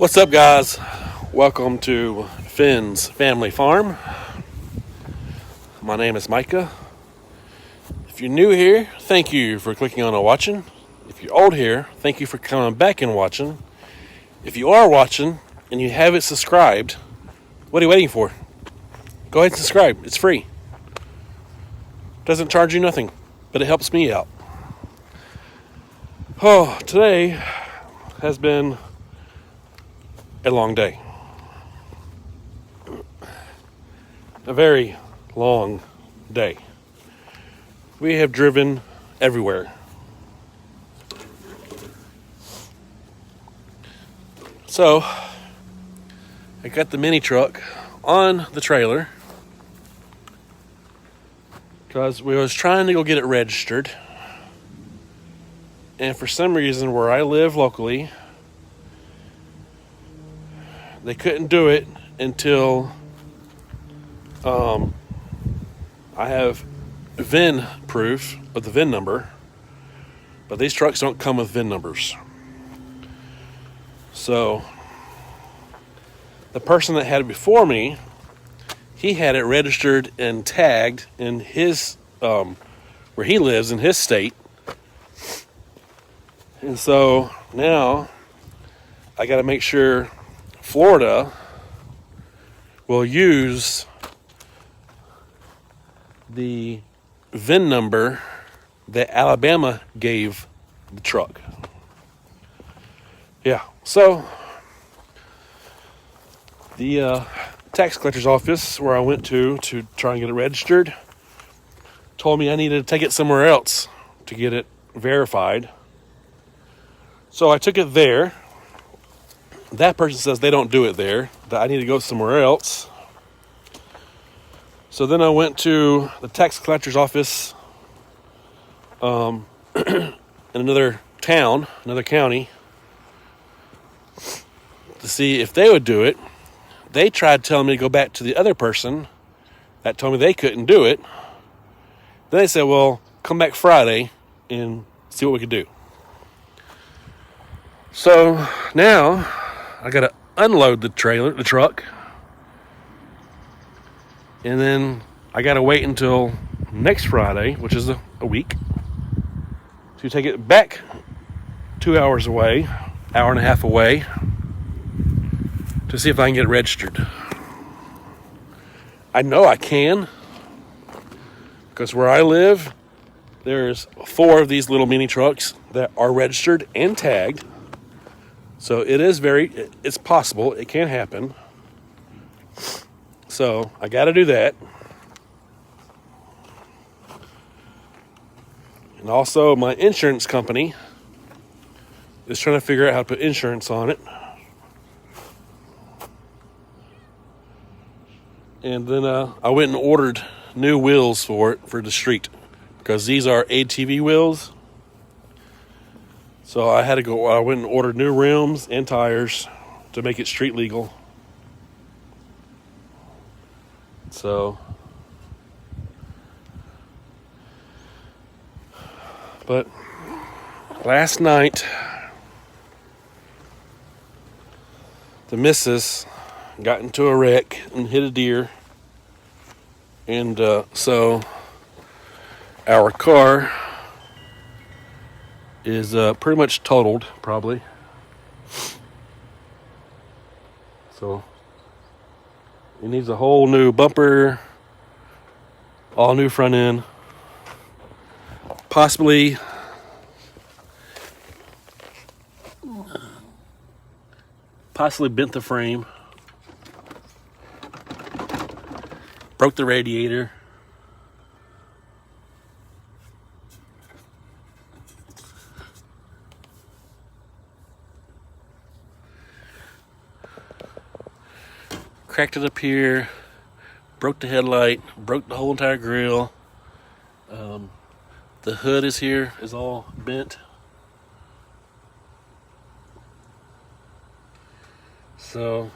What's up, guys? Welcome to Finn's Family Farm. My name is Micah. If you're new here, thank you for clicking on and watching. If you're old here, thank you for coming back and watching. If you are watching and you haven't subscribed, what are you waiting for? Go ahead and subscribe. It's free. Doesn't charge you nothing, but it helps me out. Oh, today has been a long day. A very long day. We have driven everywhere. So, I got the mini truck on the trailer because we was trying to go get it registered. And for some reason, where I live locally, they couldn't do it until I have VIN proof of the VIN number, but these trucks don't come with VIN numbers. So the person that had it before me, he had it registered and tagged in his where he lives in his state, and so now I got to make sure Florida will use the VIN number that Alabama gave the truck. Yeah, so the tax collector's office where I went to try and get it registered told me I needed to take it somewhere else to get it verified. So I took it there. That person says they don't do it there, that I need to go somewhere else. So then I went to the tax collector's office in another town, another county, to see if they would do it. They tried telling me to go back to the other person that told me they couldn't do it. Then they said, well, come back Friday and see what we could do. So now I got to unload the truck, and then I got to wait until next Friday, which is a week, to take it back 2 hours away, hour and a half away, to see if I can get it registered. I know I can, because where I live, there's 4 of these little mini trucks that are registered and tagged. So it's possible. It can happen. So I got to do that. And also my insurance company is trying to figure out how to put insurance on it. And then I went and ordered new wheels for it for the street, because these are ATV wheels. So I went and ordered new rims and tires to make it street legal. So, but last night, the missus got into a wreck and hit a deer. And so our car is pretty much totaled, probably. So it needs a whole new bumper, all new front end, possibly bent the frame, broke the radiator. Cracked it up here, broke the headlight, broke the whole entire grill. The hood is all bent. So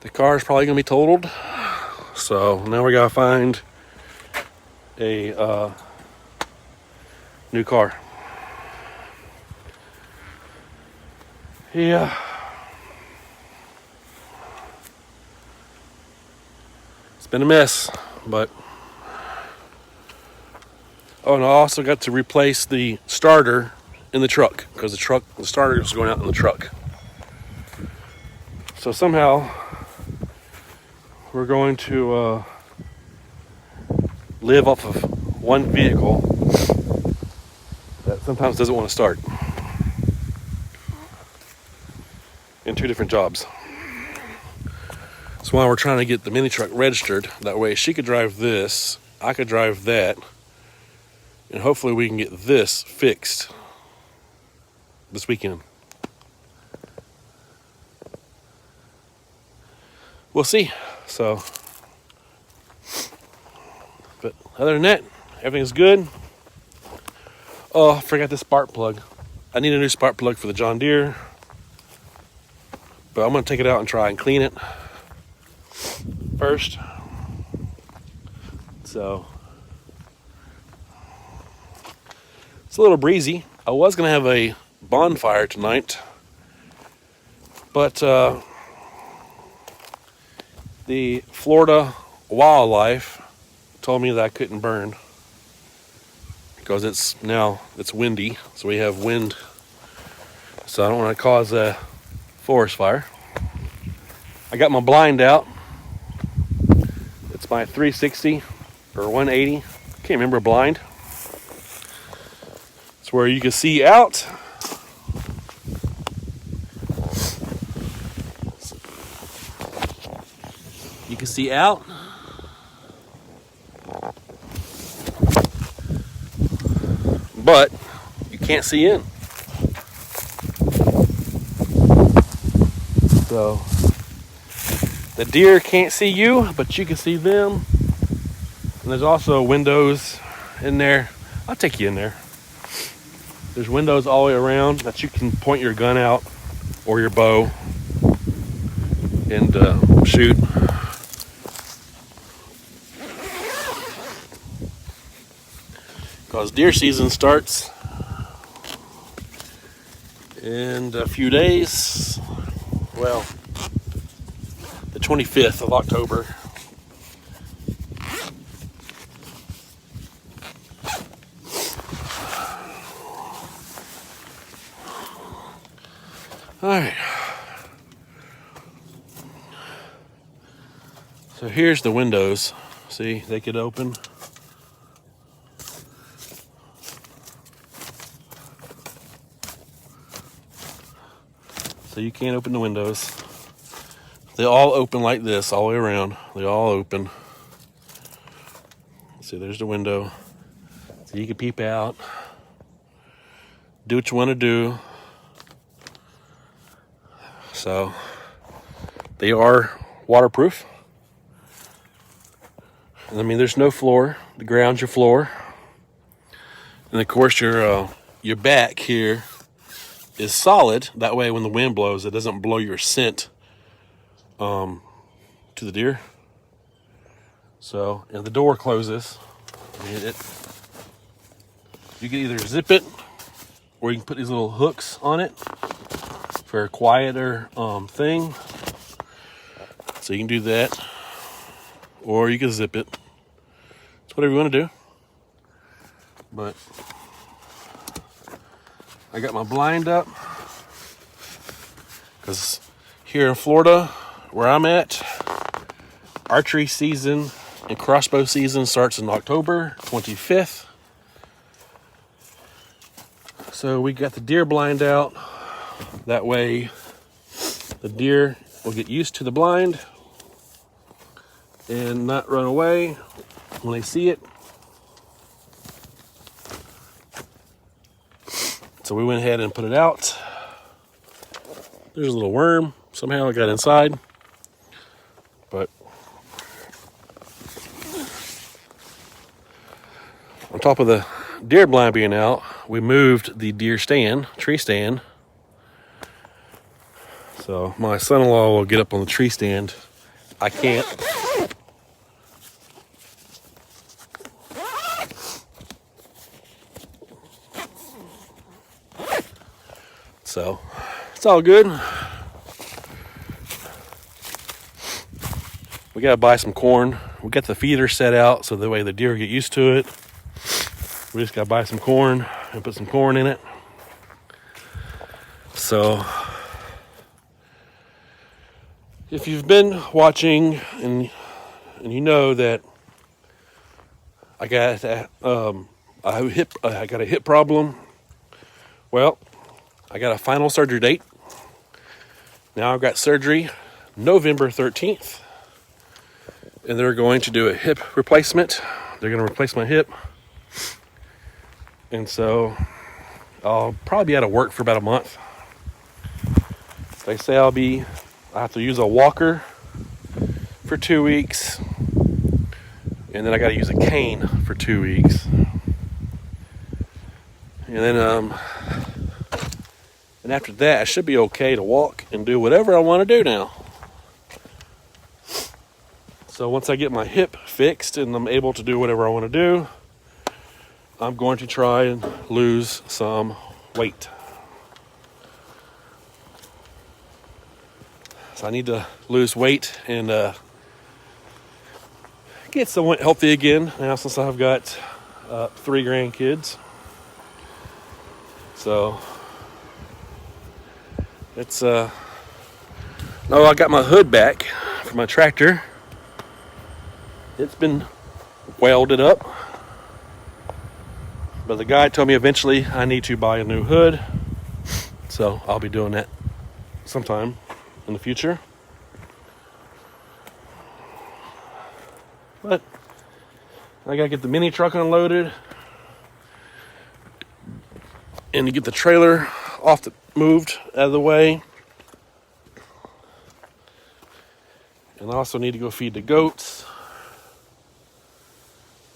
the car is probably going to be totaled. So now we got to find a new car. Yeah. It's been a mess, but... Oh, and I also got to replace the starter in the truck, because the starter was going out in the truck. So somehow we're going to live off of one vehicle that sometimes doesn't want to start in two different jobs. That's why we're trying to get the mini truck registered. That way she could drive this, I could drive that, and hopefully we can get this fixed this weekend. We'll see. So, but other than that, everything's good. Oh, I forgot the spark plug. I need a new spark plug for the John Deere, but I'm going to take it out and try and clean it first. So, it's a little breezy. I was going to have a bonfire tonight, but the Florida wildlife told me that I couldn't burn because it's windy, so we have wind, so I don't want to cause a forest fire. I got my blind out. It's my 360 or 180, can't remember, blind. It's where you can see out. You can see out. But you can't see in. So the deer can't see you, but you can see them. And there's also windows in there. I'll take you in there. There's windows all the way around that you can point your gun out or your bow and shoot. Because deer season starts in a few days. Well, the 25th of October. All right. So here's the windows. See, they could open. So you can't open the windows. They all open like this all the way around. They all open. See, there's the window. So you can peep out. Do what you want to do. So they are waterproof. And I mean, there's no floor. The ground's your floor. And of course, your back here is solid. That way, when the wind blows, it doesn't blow your scent to the deer. So, and the door closes. I mean, you can either zip it, or you can put these little hooks on it for a quieter thing. So you can do that, or you can zip it. It's whatever you want to do. But I got my blind up because here in Florida, where I'm at, archery season and crossbow season starts in October 25th. So we got the deer blind out. That way the deer will get used to the blind and not run away when they see it. So we went ahead and put it out. There's a little worm. Somehow it got inside. But on top of the deer blind being out, we moved the deer stand, tree stand. So my son-in-law will get up on the tree stand. I can't. So it's all good. We gotta buy some corn. We got the feeder set out so the way the deer get used to it. We just gotta buy some corn and put some corn in it. So, if you've been watching and you know that I got a hip problem. Well, I got a final surgery date. Now I've got surgery November 13th. And they're going to do a hip replacement. They're going to replace my hip. And so I'll probably be out of work for about a month. They say I have to use a walker for 2 weeks. And then I got to use a cane for 2 weeks. And then and after that, I should be okay to walk and do whatever I want to do now. So once I get my hip fixed and I'm able to do whatever I want to do, I'm going to try and lose some weight. So I need to lose weight and get somewhat healthy again now since I've got 3 grandkids. So it's I got my hood back for my tractor. It's been welded up, but the guy told me eventually I need to buy a new hood, so I'll be doing that sometime in the future. But I gotta get the mini truck unloaded and to get the trailer moved out of the way. And I also need to go feed the goats.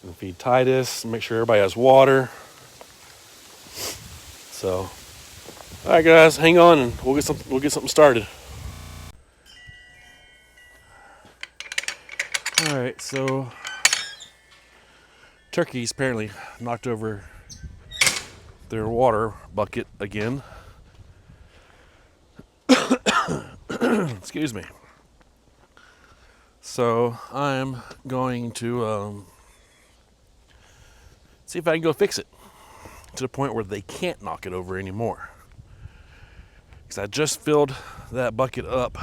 And feed Titus and make sure everybody has water. So, all right, guys, hang on and we'll get something started. All right, so turkeys apparently knocked over their water bucket again. Excuse me. So I'm going to see if I can go fix it to the point where they can't knock it over anymore. Because I just filled that bucket up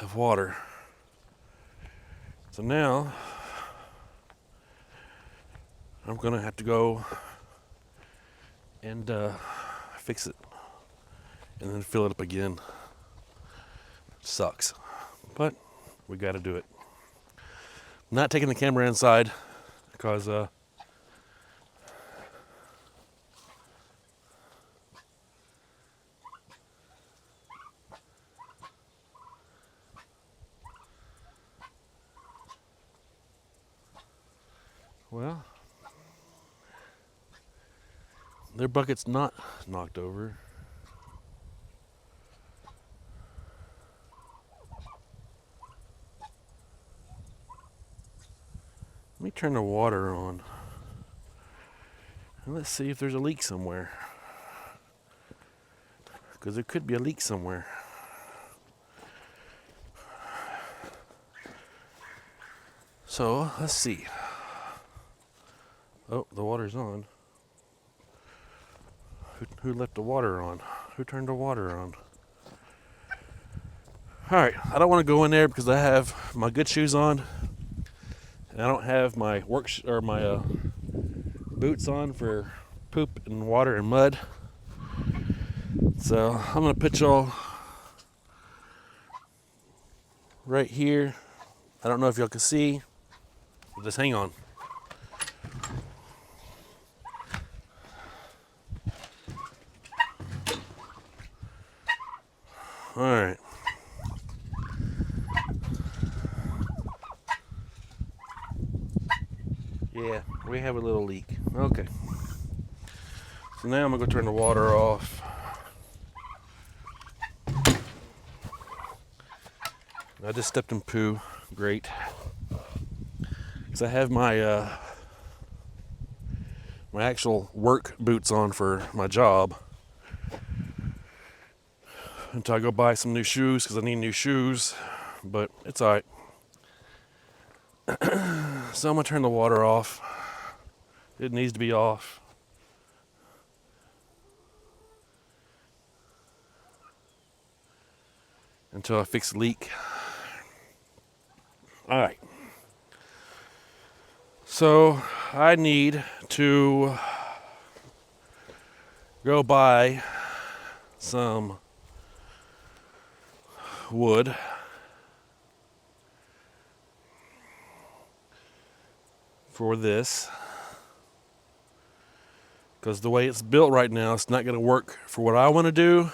of water. So now I'm going to have to go and fix it and then fill it up again. Sucks. But we got to do it. I'm not taking the camera inside because well, their bucket's not knocked over. Let me turn the water on. And let's see if there's a leak somewhere. Because there could be a leak somewhere. So, let's see. Oh, the water's on. Who left the water on? Who turned the water on? Alright, I don't want to go in there because I have my good shoes on. And I don't have my my boots on for poop and water and mud. So I'm going to put y'all right here. I don't know if y'all can see. Just hang on. All right. Yeah, we have a little leak. Okay. So now I'm going to go turn the water off. I just stepped in poo. Great. Because I have my my actual work boots on for my job. until I go buy some new shoes because I need new shoes, but it's all right. So I'm gonna turn the water off. It needs to be off. Until I fix the leak. All right. So I need to go buy some wood. For this. Because the way it's built right now, it's not going to work for what I want to do.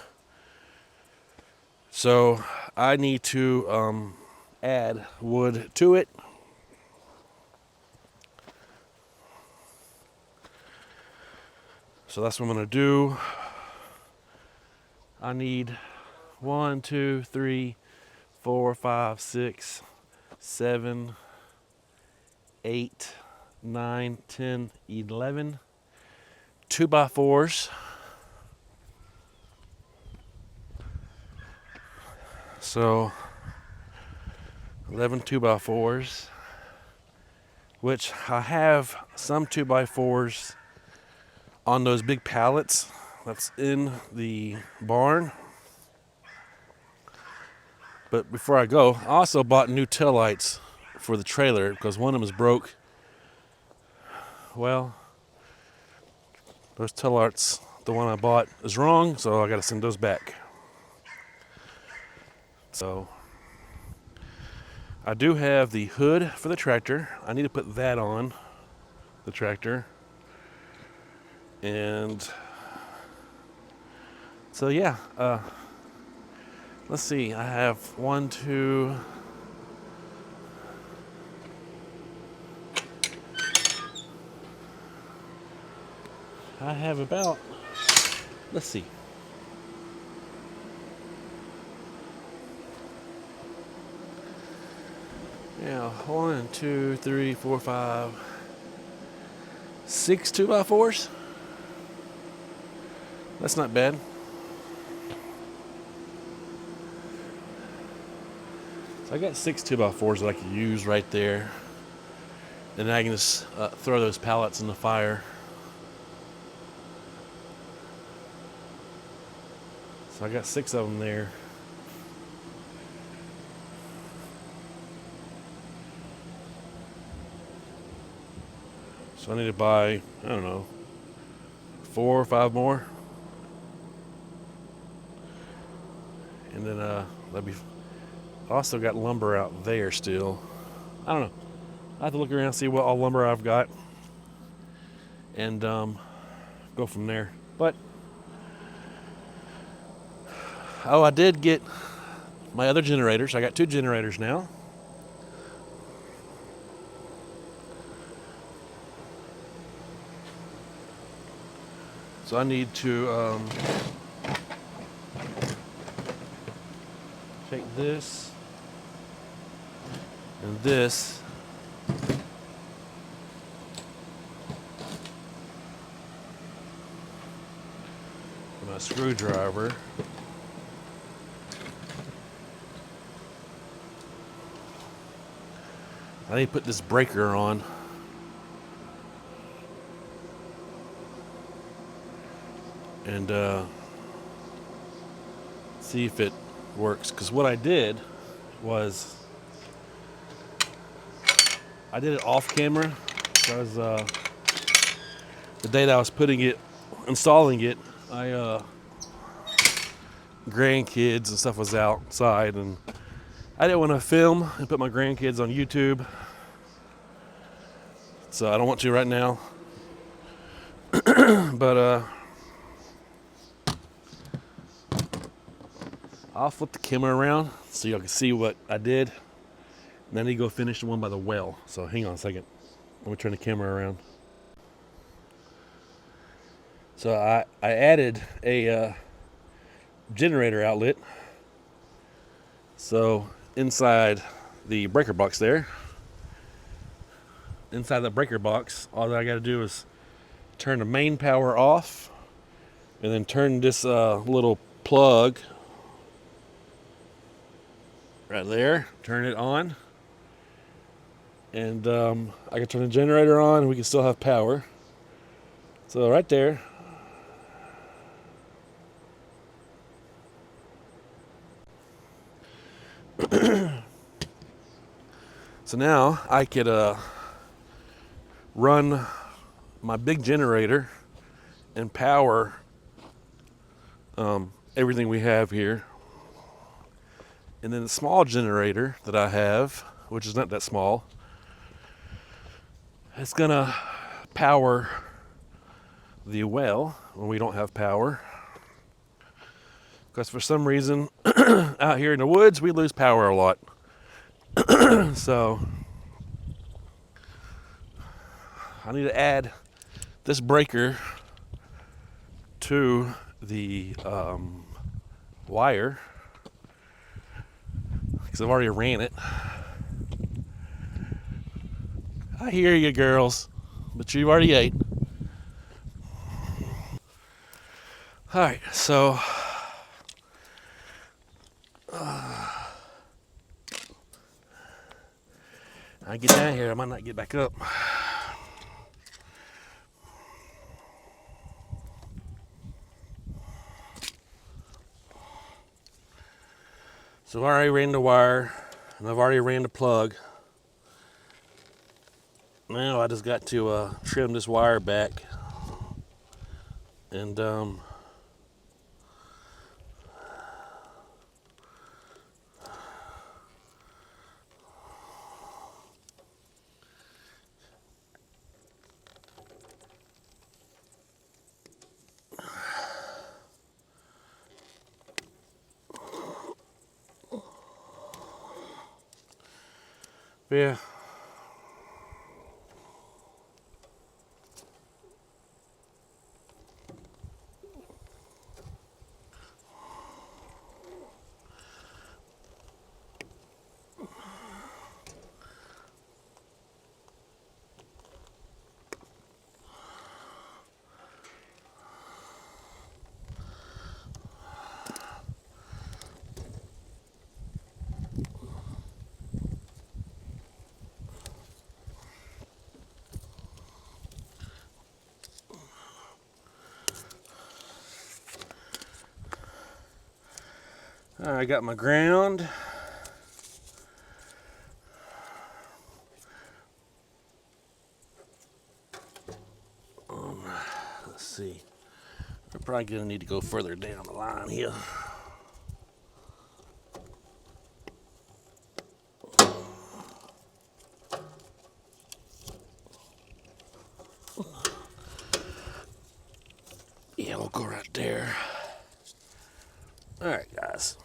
So I need to add wood to it. So that's what I'm going to do. I need 1, 2, 3, 4, 5, 6, 7, 8, 9, 10, 11 2x4s. So 11 2x4s, which I have some 2x4s on those big pallets that's in the barn. But before I go, I also bought new tail lights for the trailer because one of them is broke. Well, those tail lights, the one I bought is wrong, so I got to send those back. So I do have the hood for the tractor. I need to put that on the tractor. And so yeah, let's see. I have 1, 2. I have about, let's see. Yeah, 1, 2, 3, 4, 5, 6 2x4s. That's not bad. So I got 6 2x4s that I could use right there. And then I can just throw those pallets in the fire. So I got 6 of them there. So I need to buy, I don't know, 4 or 5 more. And then that'd be. I also got lumber out there still. I don't know. I have to look around and see what all lumber I've got, and go from there. But I did get my other generators. I got 2 generators now. So I need to take this and this with my screwdriver. I need to put this breaker on. And see if it works. Because what I did was I did it off camera. Because the day that I was installing it, grandkids and stuff was outside, and I didn't want to film and put my grandkids on YouTube. So I don't want to right now. But I'll flip the camera around so y'all can see what I did. And then I need to go finish the one by the well. So hang on a second. Let me turn the camera around. So I added a generator outlet. So inside the breaker box there, inside the breaker box, all that I got to do is turn the main power off and then turn this little plug right there. Turn it on. And I can turn the generator on and we can still have power. So right there. So now I could run my big generator and power everything we have here. And then the small generator that I have, which is not that small, it's gonna power the well when we don't have power. Because for some reason, out here in the woods, we lose power a lot. So I need to add this breaker to the wire, because I've already ran it. I hear you, girls, but you've already ate. All right, so I get down here, I might not get back up. So I've already ran the wire, and I've already ran the plug. Now I just got to trim this wire back, and yeah. I got my ground. Let's see. We're probably gonna need to go further down the line here. Yeah, we'll go right there. All right, guys.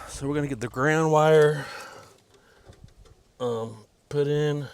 So we're gonna get the ground wire put in.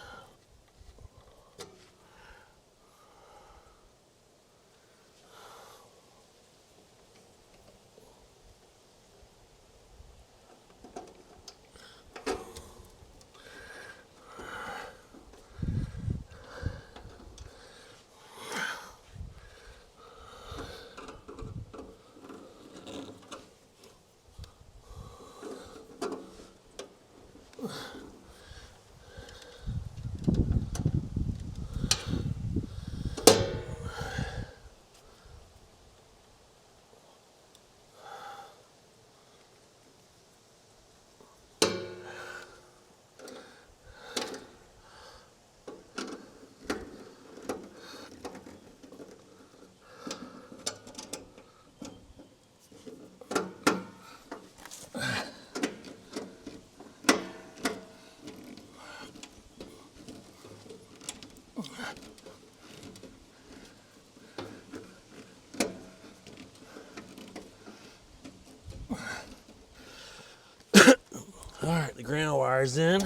All right, the ground wire's in.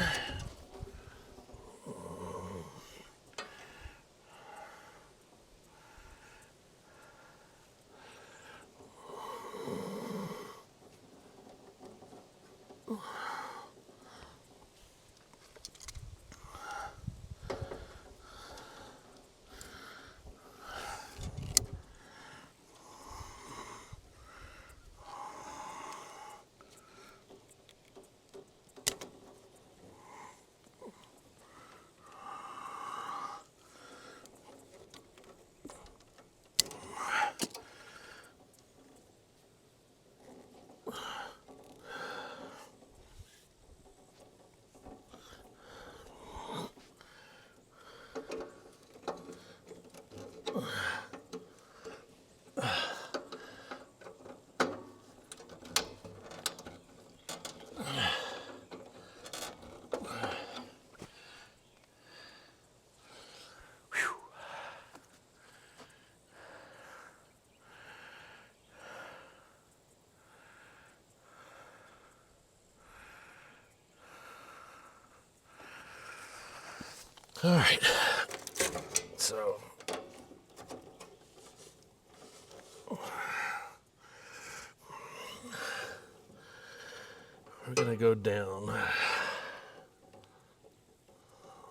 All right, so we're gonna go down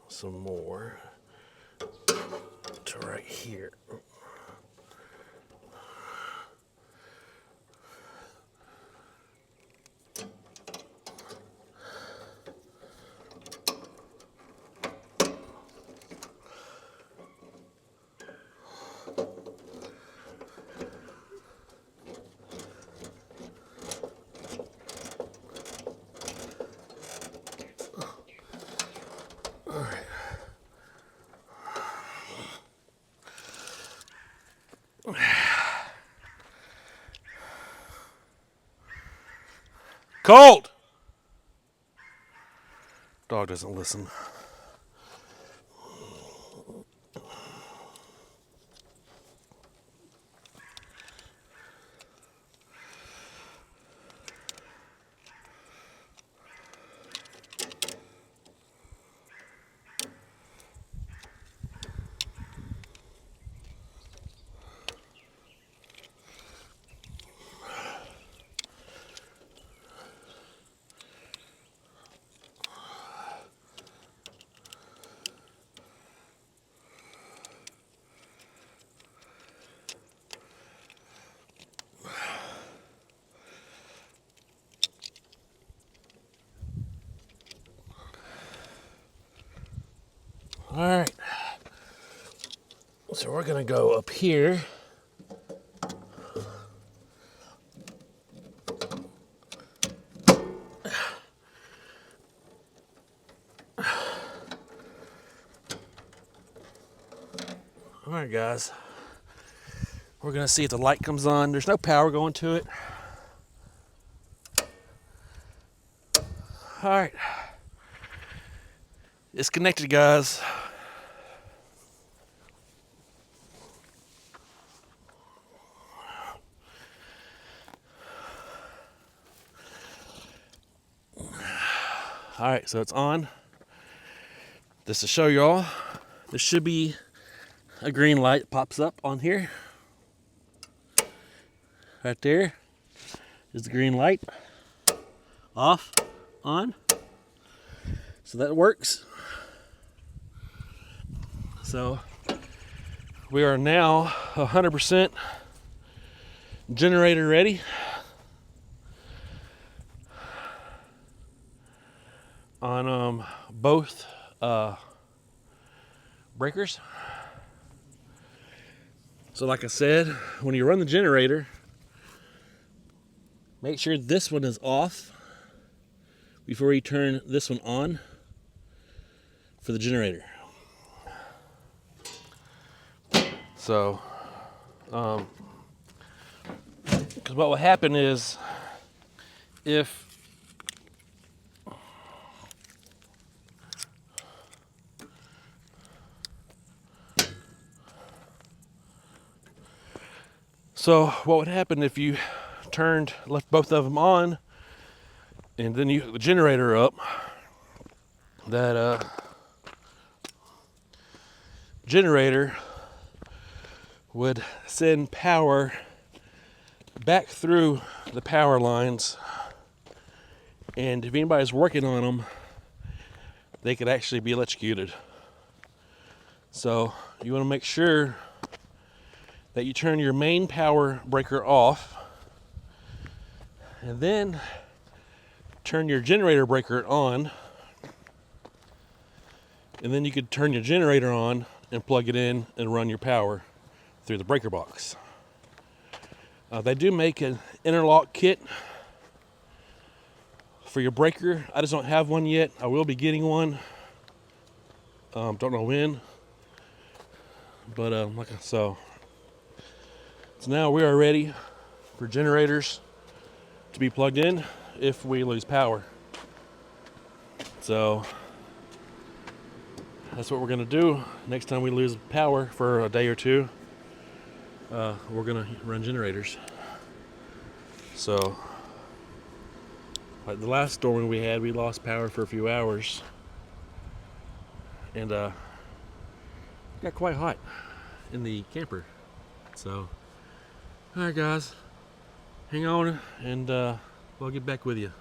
some more to right here. Cold! Dog doesn't listen. All right, so we're gonna go up here. All right, guys, we're gonna see if the light comes on. There's no power going to it. All right, it's connected, guys. All right, so it's on. Just to show y'all, there should be a green light pops up on here. Right there is the green light. Off, on. So that works. So we are now 100% generator ready. On both breakers. So like I said, when you run the generator, make sure this one is off before you turn this one on for the generator. So, because what will happen is if So what would happen if you left both of them on, and then you hook the generator up? That generator would send power back through the power lines, and if anybody's working on them, they could actually be electrocuted. So you want to make sure that you turn your main power breaker off, and then turn your generator breaker on, and then you could turn your generator on and plug it in and run your power through the breaker box. They do make an interlock kit for your breaker. I just don't have one yet. I will be getting one. Don't know when, but so now we are ready for generators to be plugged in if we lose power. So that's what we're gonna do. Next time we lose power for a day or two, we're gonna run generators. So like the last storm we had, we lost power for a few hours, and got quite hot in the camper. So, all right, guys, hang on, and we'll get back with you.